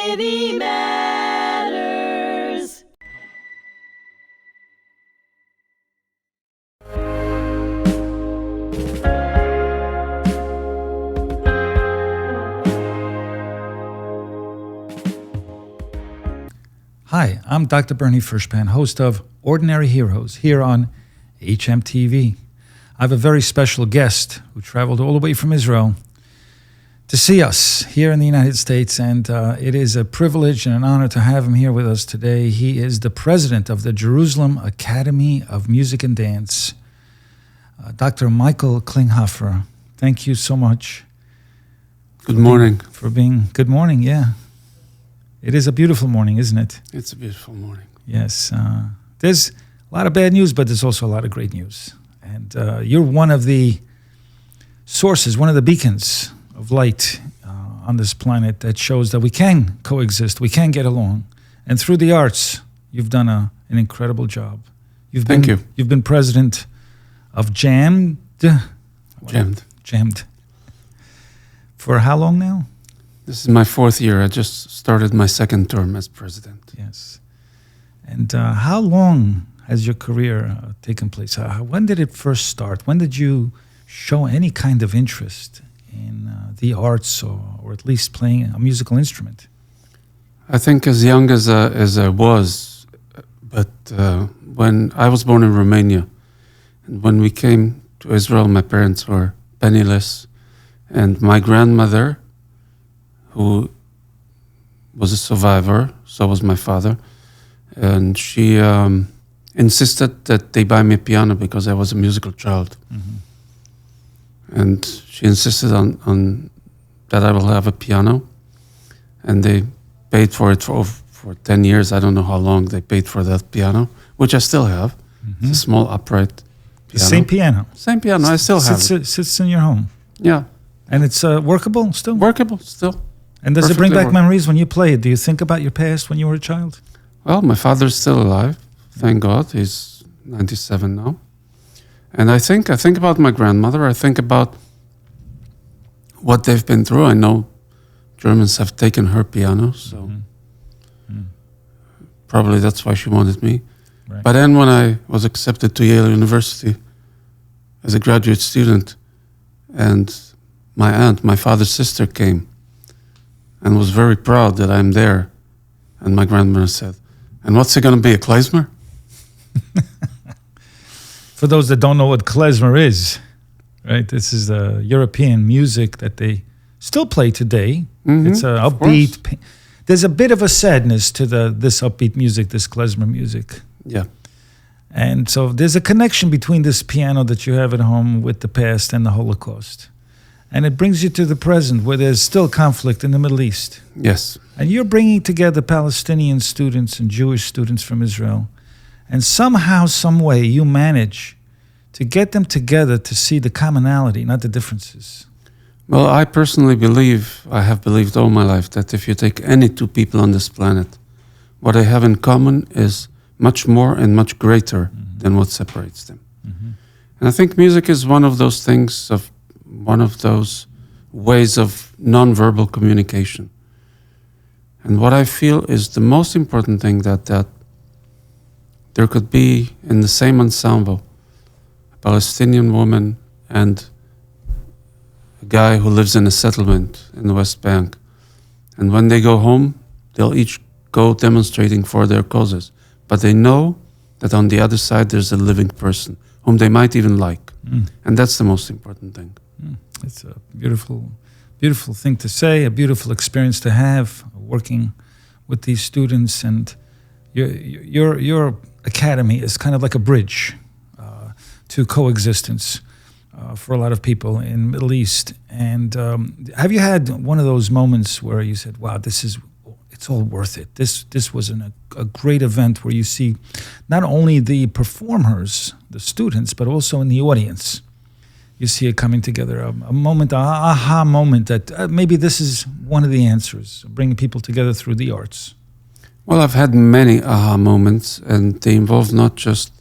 City Matters. Hi, I'm Dr. Bernie Furshpan, host of Ordinary Heroes here on HMTV. I have a very special guest who traveled all the way from Israel to see us here in the United States, and it is a privilege and an honor to have him here with us today. He is the president of the Jerusalem Academy of Music and Dance, Dr. Michael Klinghoffer. Thank you so much. Good morning. Good morning, yeah. It is a beautiful morning, isn't it? It's a beautiful morning. Yes. There's a lot of bad news, but there's also a lot of great news. And you're one of the sources, one of the beacons of light on this planet that shows that we can coexist, we can get along. And through the arts, you've done an incredible job. Thank you. You've been president of Jammed. For how long now? This is my fourth year. I just started my second term as president. Yes. And how long has your career taken place? When did it first start? When did you show any kind of interest in the arts or at least playing a musical instrument? I think as young as I was, but when I was born in Romania, and when we came to Israel, my parents were penniless, and my grandmother, who was a survivor, so was my father, and she insisted that they buy me a piano because I was a musical child. Mm-hmm. And she insisted on that I will have a piano, and they paid for it for 10 years. I don't know how long they paid for that piano, which I still have. Mm-hmm. It's a small upright piano. The same piano? Same piano, I still have it. Sits in your home? Yeah. And it's workable still? Workable still. And does it bring back memories when you play it? Do you think about your past when you were a child? Well, my father's still alive, thank God. He's 97 now. And I think about my grandmother. I think about what they've been through. I know Germans have taken her piano, so probably that's why she wanted me. Right. But then when I was accepted to Yale University as a graduate student, and my aunt, my father's sister, came and was very proud that I'm there. And my grandmother said, "And what's it going to be, a klezmer?" For those that don't know what klezmer is, right? This is the European music that they still play today. Mm-hmm, it's a upbeat. There's a bit of a sadness to this upbeat music, this klezmer music. Yeah. And so there's a connection between this piano that you have at home with the past and the Holocaust. And it brings you to the present where there's still conflict in the Middle East. Yes. And you're bringing together Palestinian students and Jewish students from Israel. And somehow, some way, you manage to get them together to see the commonality, not the differences. Well, I personally I have believed all my life, that if you take any two people on this planet, what they have in common is much more and much greater than what separates them. Mm-hmm. And I think music is one of those things, one of those ways of non-verbal communication. And what I feel is the most important thing that there could be in the same ensemble a Palestinian woman and a guy who lives in a settlement in the West Bank. And when they go home, they'll each go demonstrating for their causes. But they know that on the other side there's a living person whom they might even like. And that's the most important thing. It's a beautiful, beautiful thing to say, a beautiful experience to have, working with these students. And your academy is kind of like a bridge to coexistence for a lot of people in the Middle East. And have you had one of those moments where you said, wow, it's all worth it. This was a great event where you see not only the performers, the students, but also in the audience. You see it coming together, a moment, an aha moment that maybe this is one of the answers, bringing people together through the arts. Well, I've had many aha moments, and they involve not just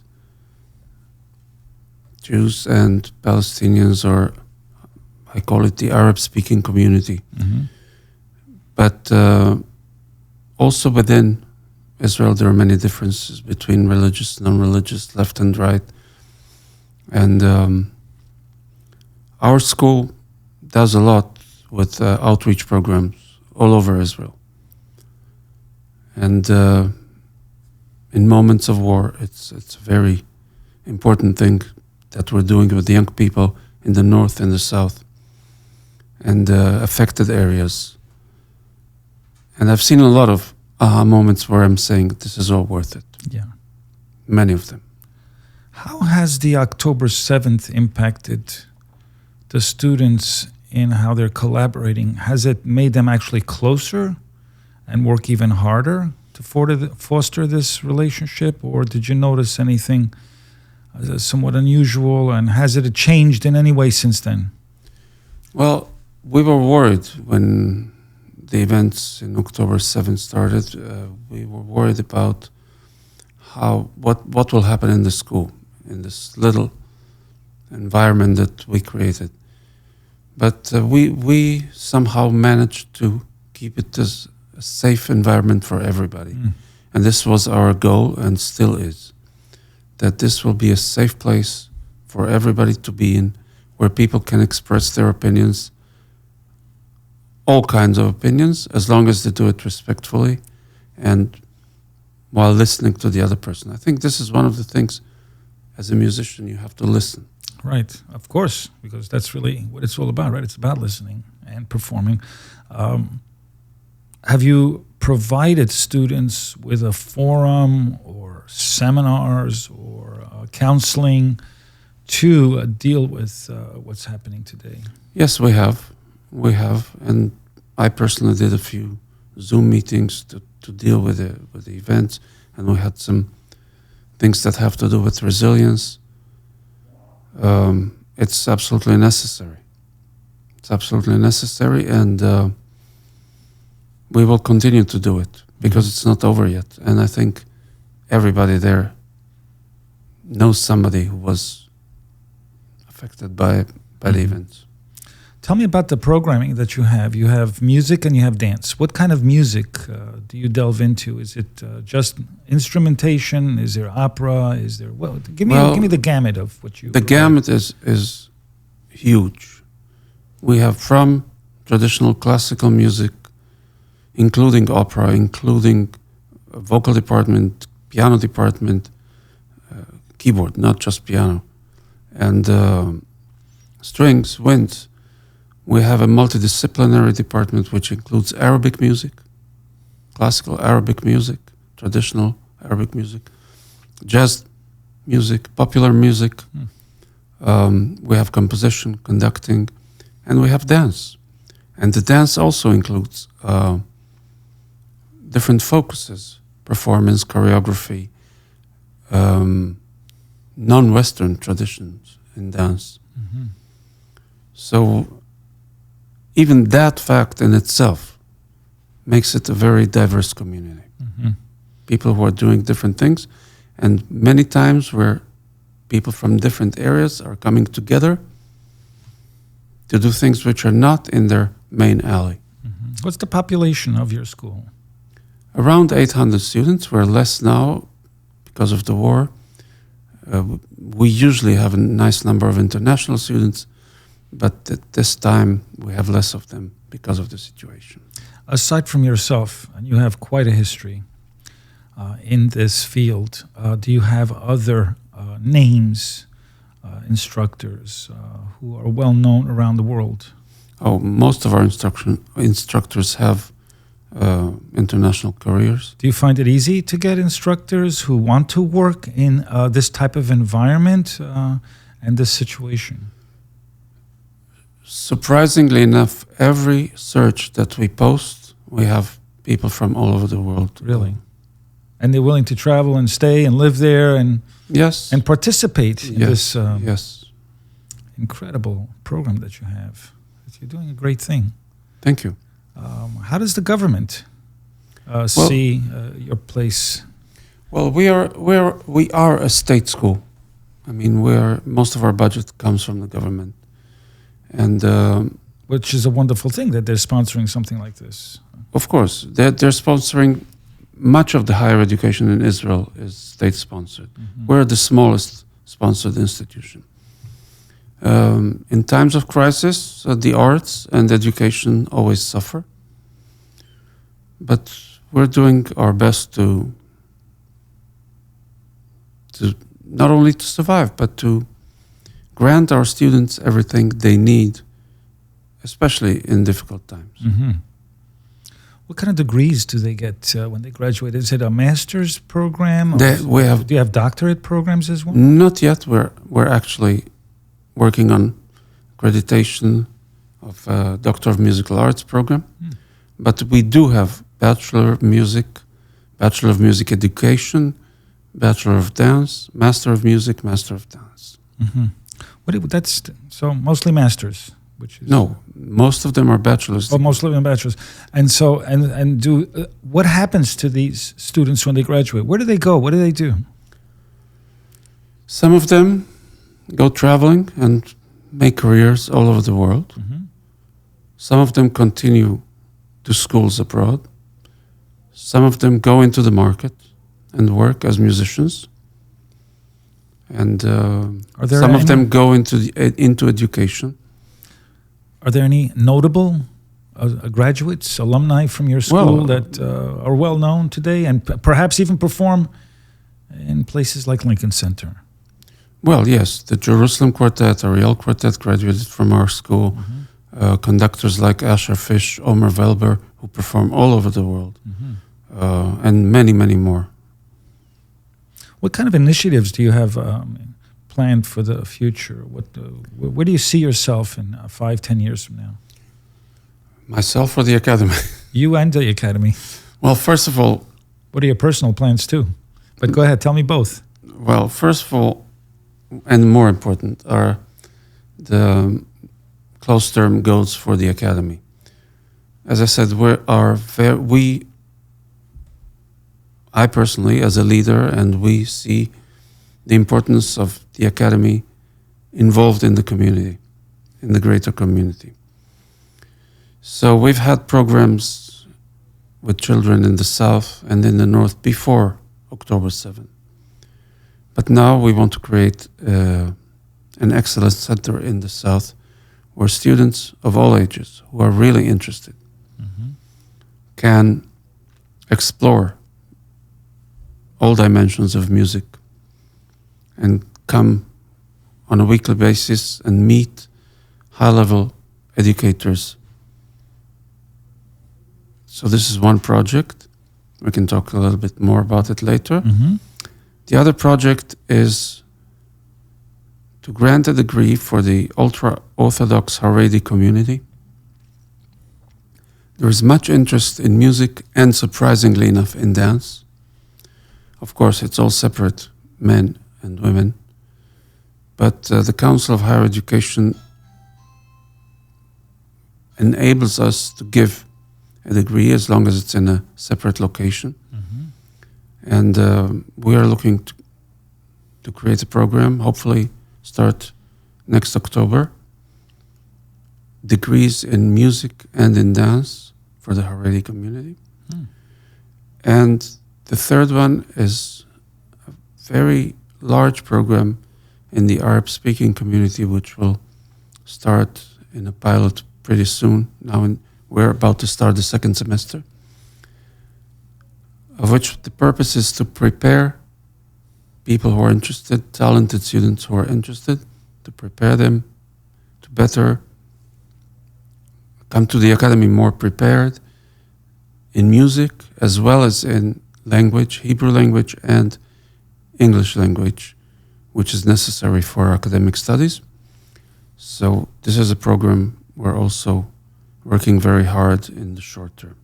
Jews and Palestinians, or I call it the Arab-speaking community. Mm-hmm. But also within Israel, there are many differences between religious, non-religious, left and right. And our school does a lot with outreach programs all over Israel. And in moments of war, it's a very important thing that we're doing with the young people in the north and the south and affected areas. And I've seen a lot of aha moments where I'm saying this is all worth it. Yeah. Many of them. How has the October 7th impacted the students in how they're collaborating? Has it made them actually closer and work even harder to foster this relationship? Or did you notice anything somewhat unusual? And has it changed in any way since then? Well, we were worried when the events in October 7th started. We were worried about what will happen in the school, in this little environment that we created. But we somehow managed to keep it as a safe environment for everybody. And this was our goal and still is, that this will be a safe place for everybody to be in, where people can express their opinions, all kinds of opinions, as long as they do it respectfully and while listening to the other person. I think this is one of the things, as a musician, you have to listen. Right, of course, because that's really what it's all about, right? It's about listening and performing. Have you provided students with a forum or seminars or counseling to deal with what's happening today? Yes, we have. And I personally did a few Zoom meetings to deal with the events, and we had some things that have to do with resilience. It's absolutely necessary. It's absolutely necessary, and we will continue to do it because it's not over yet. And I think everybody there knows somebody who was affected by the events. Tell me about the programming that you have. You have music and you have dance. What kind of music do you delve into? Is it just instrumentation? Is there opera? Is there give me the gamut of what you. The gamut is huge. We have from traditional classical music, including opera, including vocal department, piano department, keyboard, not just piano, and strings, winds. We have a multidisciplinary department which includes Arabic music, classical Arabic music, traditional Arabic music, jazz music, popular music. We have composition, conducting, and we have dance. And the dance also includes different focuses, performance, choreography, non-Western traditions in dance. So even that fact in itself makes it a very diverse community. People who are doing different things, and many times where people from different areas are coming together to do things which are not in their main alley. What's the population of your school? Around 800 students. We're less now because of the war. We usually have a nice number of international students, but at this time we have less of them because of the situation. Aside from yourself, and you have quite a history in this field, do you have other names, instructors who are well known around the world? Oh, most of our instructors have international careers. Do you find it easy to get instructors who want to work in this type of environment and this situation? Surprisingly enough, every search that we post, we have people from all over the world. Really? And they're willing to travel and stay and live there and yes, and participate in this yes, incredible program that you have. You're doing a great thing. Thank you. How does the government see your place? Well, we are a state school. I mean, most of our budget comes from the government, and which is a wonderful thing that they're sponsoring something like this. Of course, they're sponsoring much of the higher education in Israel is state-sponsored. We're the smallest sponsored institution. In times of crisis, the arts and education always suffer. But we're doing our best to not only to survive, but to grant our students everything they need, especially in difficult times. What kind of degrees do they get when they graduate? Is it a master's program? Do you have doctorate programs as well? Not yet. We're actually working on accreditation of a Doctor of Musical Arts program. But we do have Bachelor of Music, Bachelor of Music Education, Bachelor of Dance, Master of Music, Master of Dance. That's so mostly masters, which is no, most of them are bachelors. Oh, most of them are bachelors. And so what happens to these students when they graduate? Where do they go? What do they do? Some of them go traveling and make careers all over the world. Some of them continue to schools abroad. Some of them go into the market and work as musicians. And some of them go into education. Are there any notable graduates, alumni from your school that are well known today and perhaps even perform in places like Lincoln Center? Well, yes, the Jerusalem Quartet, Ariel Quartet graduated from our school. Conductors like Asher Fish, Omer Velber, who perform all over the world, and many, many more. What kind of initiatives do you have planned for the future? Where do you see yourself in 5-10 years from now? Myself or the Academy? You and the Academy. Well, first of all... What are your personal plans too? But go ahead, tell me both. Well, first of all, and more important, are the close-term goals for the Academy. As I said, I personally, as a leader, and we see the importance of the Academy involved in the community, in the greater community. So we've had programs with children in the South and in the North before October 7th. But now we want to create an excellence center in the South where students of all ages who are really interested can explore all dimensions of music and come on a weekly basis and meet high-level educators. So this is one project. We can talk a little bit more about it later. The other project is to grant a degree for the ultra-Orthodox Haredi community. There is much interest in music and, surprisingly enough, in dance. Of course, it's all separate, men and women. But the Council of Higher Education enables us to give a degree as long as it's in a separate location. And we are looking to create a program, hopefully start next October. Degrees in music and in dance for the Haredi community. And the third one is a very large program in the Arab-speaking community, which will start in a pilot pretty soon. Now we're about to start the second semester, of which the purpose is to prepare people who are interested, talented students who are interested, to prepare them to better come to the Academy more prepared in music as well as in language, Hebrew language and English language, which is necessary for academic studies. So this is a program we're also working very hard in the short term.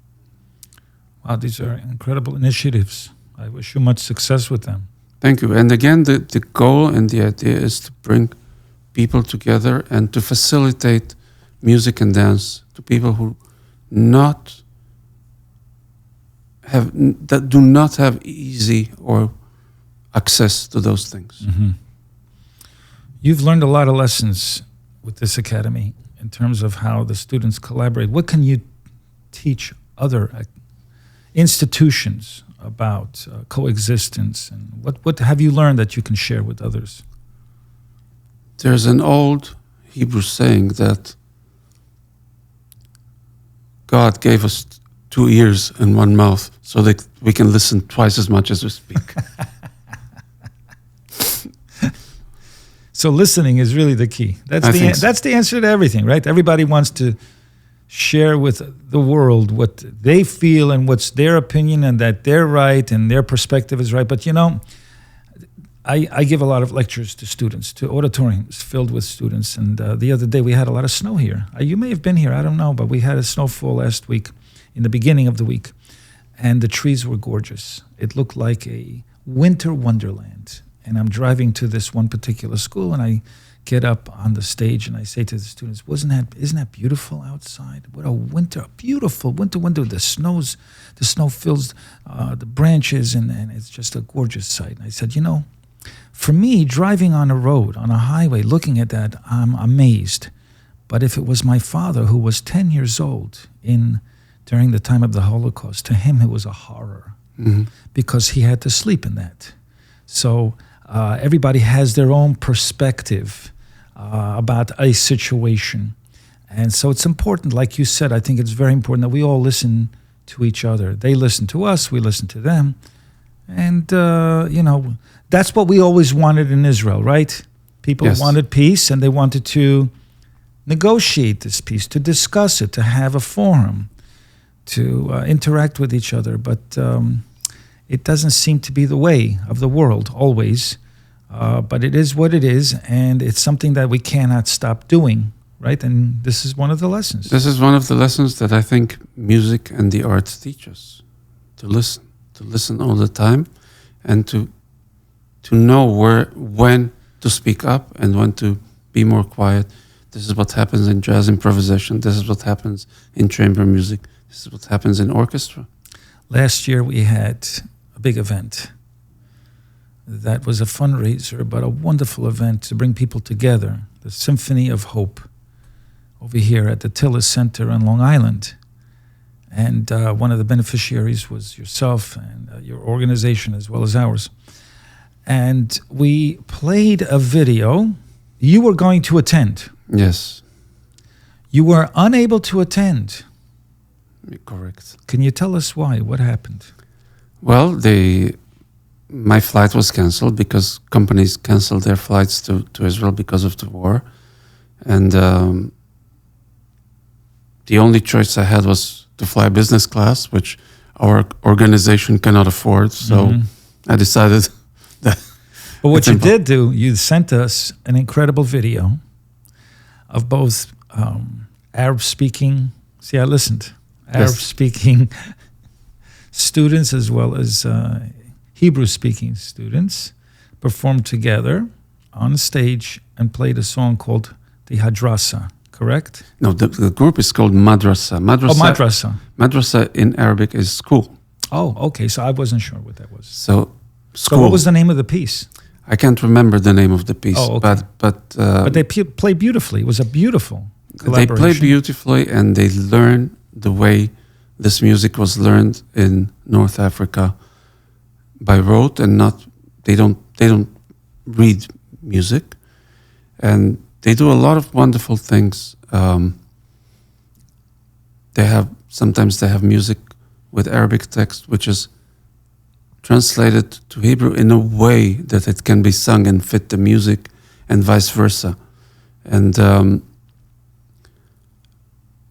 Wow, these are incredible initiatives. I wish you much success with them. Thank you. And again, the goal and the idea is to bring people together and to facilitate music and dance to people who do not have easy or access to those things. You've learned a lot of lessons with this academy in terms of how the students collaborate. What can you teach other institutions about coexistence, and what have you learned that you can share with others? There's an old Hebrew saying that God gave us 2 ears and 1 mouth so that we can listen twice as much as we speak. So listening is really the key. That's the answer to everything, right? Everybody wants to share with the world what they feel and what's their opinion, and that they're right and their perspective is right. But I give a lot of lectures to students, to auditoriums filled with students. And the other day we had a lot of snow here. You may have been here, I don't know, but we had a snowfall last week, in the beginning of the week. And the trees were gorgeous. It looked like a winter wonderland. And I'm driving to this one particular school, and I get up on the stage and I say to the students, isn't that beautiful outside? What a beautiful winter. The snow fills the branches, and it's just a gorgeous sight. And I said, for me, driving on a road, on a highway, looking at that, I'm amazed. But if it was my father, who was 10 years old during the time of the Holocaust, to him it was a horror, because he had to sleep in that. So everybody has their own perspective about a situation. And so it's important, like you said, I think it's very important that we all listen to each other. They listen to us, we listen to them. And, that's what we always wanted in Israel, right? People wanted peace, and they wanted to negotiate this peace, to discuss it, to have a forum, to interact with each other. But it doesn't seem to be the way of the world always. But it is what it is, and it's something that we cannot stop doing, right? And this is one of the lessons. This is one of the lessons that I think music and the arts teach us. To listen all the time, and to know when to speak up and when to be more quiet. This is what happens in jazz improvisation. This is what happens in chamber music. This is what happens in orchestra. Last year we had a big event. That was a fundraiser, but a wonderful event to bring people together. The Symphony of Hope over here at the Tillis Center on Long Island. And one of the beneficiaries was yourself and your organization, as well as ours. And we played a video. You were going to attend. Yes. You were unable to attend. Correct. Can you tell us why? What happened? Well, my flight was canceled because companies canceled their flights to Israel because of the war. And the only choice I had was to fly business class, which our organization cannot afford. So I decided that. But what you did do, you sent us an incredible video of both Arab-speaking, I listened, Arab-speaking students as well as Hebrew-speaking students performed together on stage and played a song called the Madrasa, correct? No, the group is called Madrasa. Madrasa. Madrasa in Arabic is school. Oh, okay. So I wasn't sure what that was. So school. So what was the name of the piece? I can't remember the name of the piece. Oh, okay. But they play beautifully. It was a beautiful collaboration. They play beautifully, and they learn the way this music was learned in North Africa by rote, and they don't read music, and they do a lot of wonderful things. Sometimes they have music with Arabic text, which is translated to Hebrew in a way that it can be sung and fit the music, and vice versa. And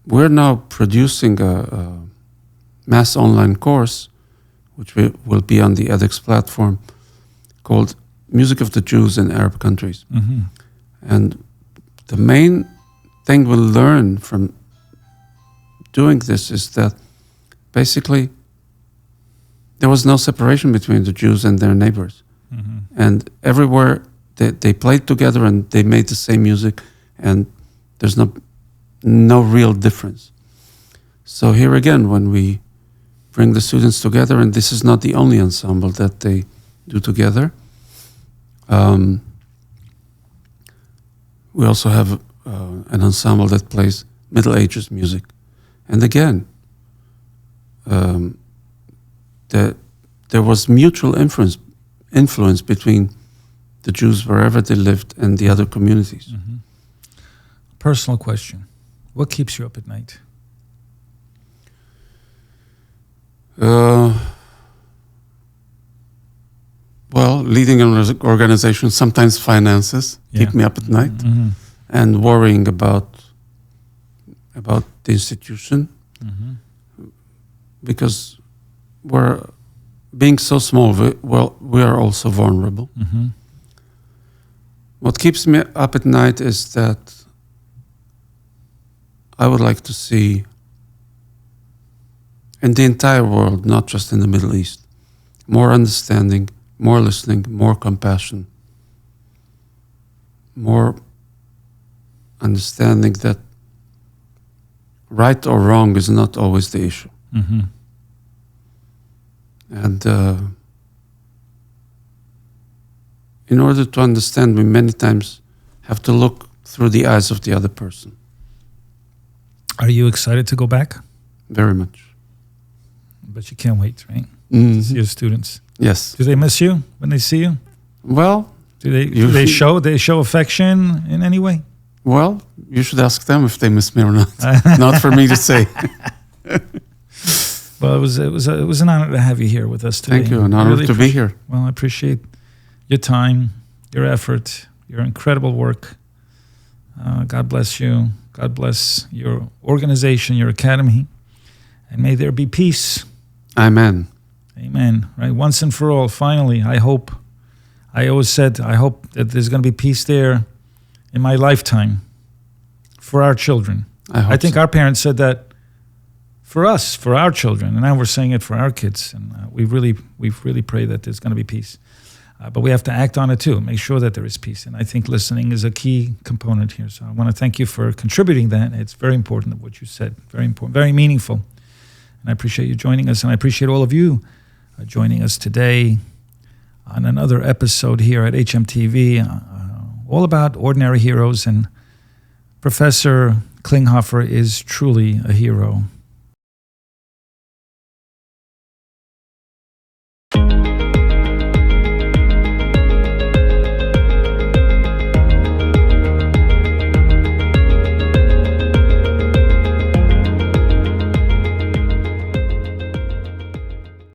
we're now producing a mass online course, which will be on the edX platform, called Music of the Jews in Arab Countries. Mm-hmm. And the main thing we'll learn from doing this is that basically there was no separation between the Jews and their neighbors. Mm-hmm. And everywhere they played together and they made the same music, and there's no real difference. So here again, when we bring the students together, and this is not the only ensemble that they do together, we also have an ensemble that plays Middle Ages music. And again, there was mutual influence between the Jews wherever they lived and the other communities. Mm-hmm. Personal question. What keeps you up at night? Well, leading an organization, sometimes finances keep me up at night, Mm-hmm. and worrying about the institution, Mm-hmm. because we're being so small. We are also vulnerable. Mm-hmm. What keeps me up at night is that I would like to see in the entire world, not just in the Middle East, more understanding, more listening, more compassion, more understanding that right or wrong is not always the issue. Mm-hmm. And in order to understand, we many times have to look through the eyes of the other person. Are you excited to go back? Very much. But you can't wait, right? Mm-hmm. To see your students. Yes. Do they miss you when they see you? Well, Do they show affection in any way? Well, you should ask them if they miss me or not. Not for me to say. Well, it was an honor to have you here with us today. Thank you. An honor to be here. Well, I appreciate your time, your effort, your incredible work. God bless you. God bless your organization, your academy, and may there be peace. Amen. Amen. Right, once and for all. Finally, I hope. I always said I hope that there's going to be peace there in my lifetime for our children. I think our parents said that for us, for our children, and now we're saying it for our kids. And we really pray that there's going to be peace. But we have to act on it too, make sure that there is peace. And I think listening is a key component here. So I want to thank you for contributing that. It's very important what you said, very important, very meaningful. And I appreciate you joining us, and I appreciate all of you joining us today on another episode here at HMTV, all about ordinary heroes. And Professor Klinghoffer is truly a hero.